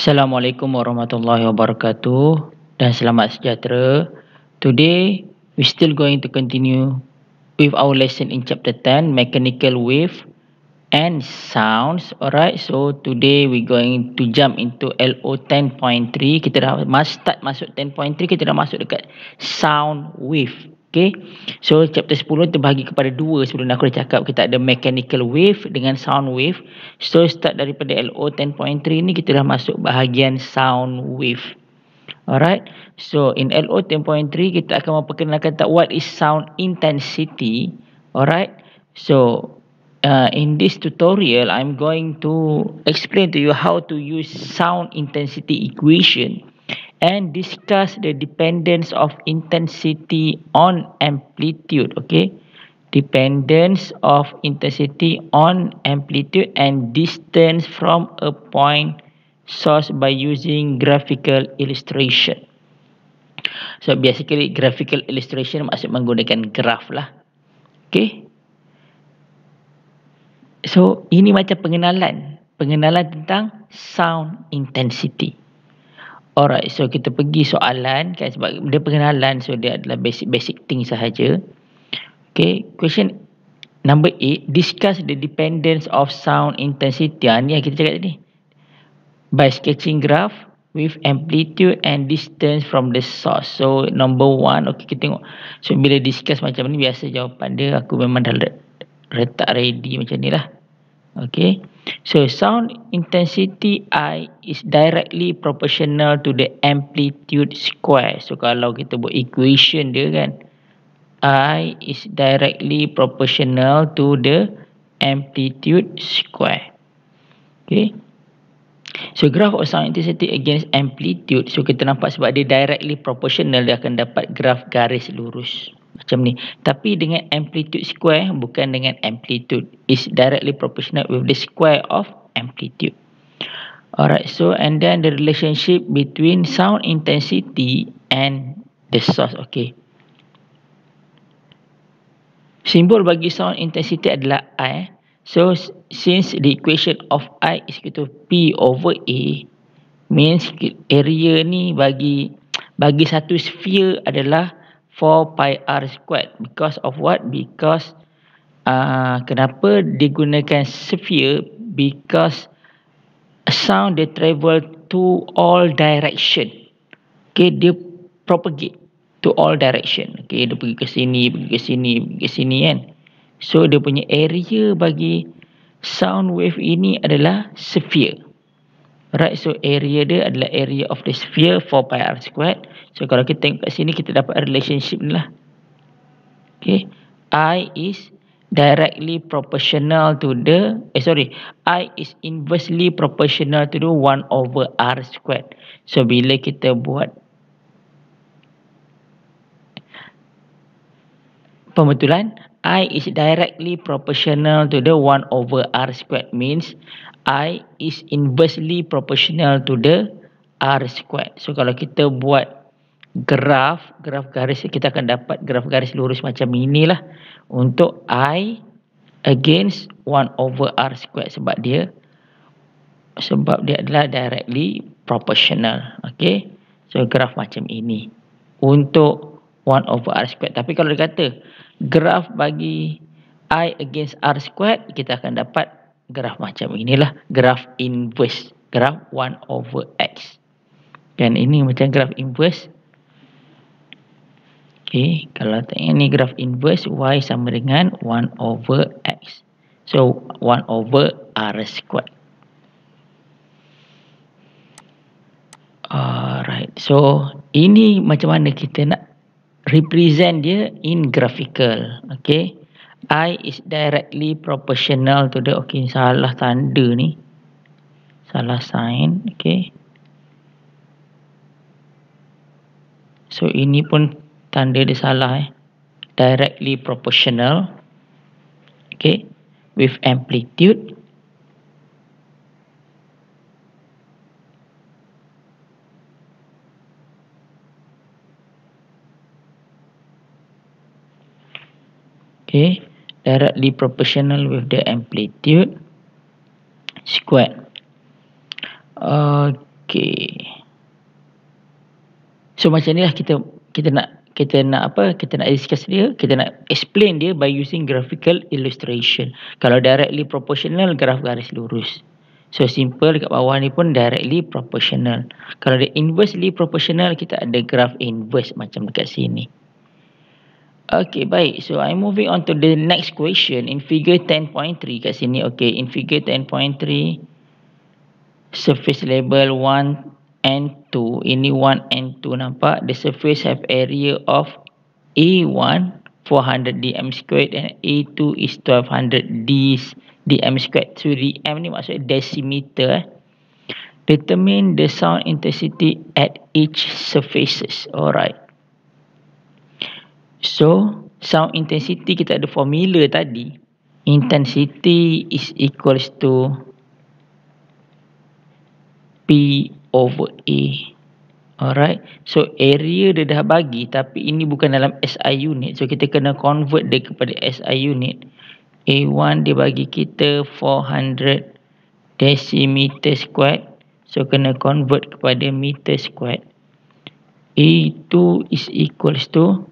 Assalamualaikum warahmatullahi wabarakatuh dan selamat sejahtera. Today we still going to continue with our lesson in chapter 10 mechanical wave and sounds. Alright, so today we going to jump into LO 10.3. Kita dah start masuk 10.3, kita dah masuk dekat sound wave. Okay, so chapter 10 terbahagi kepada dua. Sebelum aku dah cakap kita ada mechanical wave dengan sound wave. So start daripada LO 10.3 ni kita dah masuk bahagian sound wave. Alright, so in LO 10.3 kita akan memperkenalkan what is sound intensity. Alright, so in this tutorial I'm going to explain to you how to use sound intensity equation and discuss the dependence of intensity on amplitude. Okay, dependence of intensity on amplitude and distance from a point source by using graphical illustration. So basically graphical illustration maksud menggunakan graf lah. Okay, so ini macam pengenalan tentang sound intensity. Alright, so kita pergi soalan kan, sebab dia pengenalan, so dia adalah basic thing sahaja. Okay, question number 8, discuss the dependence of sound intensity. Ni yang kita cakap tadi. By sketching graph with amplitude and distance from the source. So number 1, okay, kita tengok. So bila discuss macam ni, biasa jawapan dia aku memang dah letak ready macam ni lah. Okay, so sound intensity I is directly proportional to the amplitude square. So kalau kita buat equation dia kan, I is directly proportional to the amplitude square. Okay, so graph of sound intensity against amplitude. So kita nampak sebab dia directly proportional, dia akan dapat graf garis lurus macam ni. Tapi dengan amplitude square, bukan dengan amplitude. Is directly proportional with the square of amplitude. Alright, so and then the relationship between sound intensity and the source. Okay, simbol bagi sound intensity adalah I. So since the equation of I is equal to P over A, means area ni bagi satu sphere adalah 4 pi r squared. Because of what? Because kenapa digunakan sphere? Because sound dia travel to all direction. Okay, dia propagate to all direction. Okay, dia pergi ke sini, pergi ke sini, pergi ke sini kan. So dia punya area bagi sound wave ini adalah sphere. Right, so area dia adalah area of the sphere 4 pi r squared. So kalau kita tengok kat sini, kita dapat relationship ni lah. Okay, I is directly proportional to the I is inversely proportional to the 1 over r squared. So bila kita buat pembetulan, I is directly proportional to the 1 over r squared, means I is inversely proportional to the r squared. So kalau kita buat graf garis, kita akan dapat graf garis lurus macam inilah untuk I against 1 over r squared, sebab dia adalah directly proportional. Okay, so graf macam ini untuk 1 over r squared. Tapi kalau dia kata graf bagi I against r squared, kita akan dapat graf macam inilah, graf inverse, graf 1 over x. Dan ini macam graf inverse. Okay, kalau tengok ni graf inverse, y sama dengan 1 over x. So 1 over r squared. Alright, so ini macam mana kita nak represent dia in graphical. Okay, I is directly proportional to the, okay, salah tanda ni, salah sign. Okay, so ini pun tanda dia salah, directly proportional. Okay, with amplitude. Okay, directly proportional with the amplitude squared. Okey. So macam ni lah kita nak discuss dia, kita nak explain dia by using graphical illustration. Kalau directly proportional, graf garis lurus. So simple, dekat bawah ni pun directly proportional. Kalau dia inversely proportional, kita ada graph inverse macam dekat sini. Okay, baik. So I'm moving on to the next question in figure 10.3 kat sini. Okay, in figure 10.3, surface label 1 and 2. Ini 1 and 2 nampak. The surface have area of A1 400 dm squared and A2 is 1200 dm squared. So dm ni maksud decimeter. Determine the sound intensity at each surfaces. Alright. So sound intensity kita ada formula tadi. Intensity is equals to P over A. Alright. So area dia dah bagi tapi ini bukan dalam SI unit. So kita kena convert dia kepada SI unit. A1 dia bagi kita 400 decimeter squared. So kena convert kepada meter squared. A2 is equals to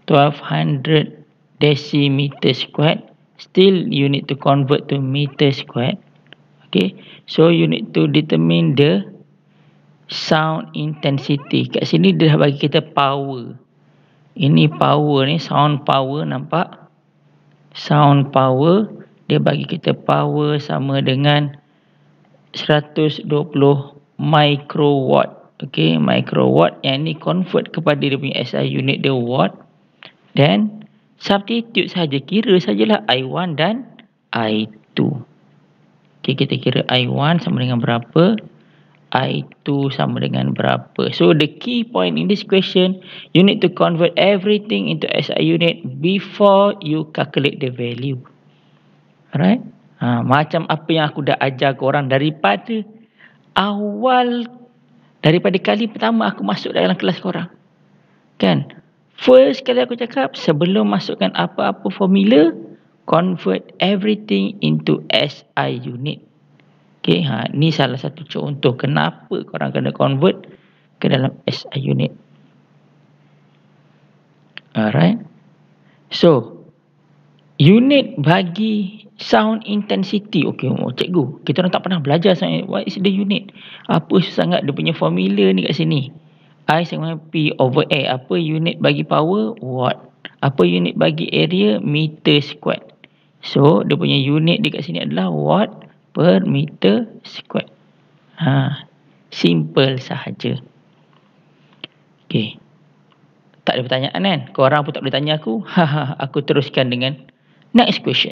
1200 decimeter squared. Still you need to convert to meter squared. Okay. So you need to determine the sound intensity. Kat sini dia dah bagi kita power. Ini power ni, sound power, nampak? Sound power, dia bagi kita power sama dengan 120 microwatt. Okay, microwatt. Yang ni convert kepada dia punya SI unit dia watt. Dan substitute saja, kira sajalah I1 dan I2. Okay, kita kira I1 sama dengan berapa, I2 sama dengan berapa. So the key point in this question, you need to convert everything into SI unit before you calculate the value. Alright. Macam apa yang aku dah ajar korang daripada awal, daripada kali pertama aku masuk dalam kelas korang. Kan? First kali aku cakap, sebelum masukkan apa-apa formula, convert everything into SI unit. Okay, ni salah satu contoh kenapa korang kena convert ke dalam SI unit. Alright. So, unit bagi sound intensity. Okay, cikgu, kita orang tak pernah belajar sound. What is the unit? Apa sangat dia punya formula ni kat sini? I sama P over A. Apa unit bagi power? Watt. Apa unit bagi area? Meter squared. So, dia punya unit dekat sini adalah watt per meter squared. Simple sahaja. Okay. Tak ada pertanyaan kan? Korang pun tak boleh tanya aku. Aku teruskan dengan next question.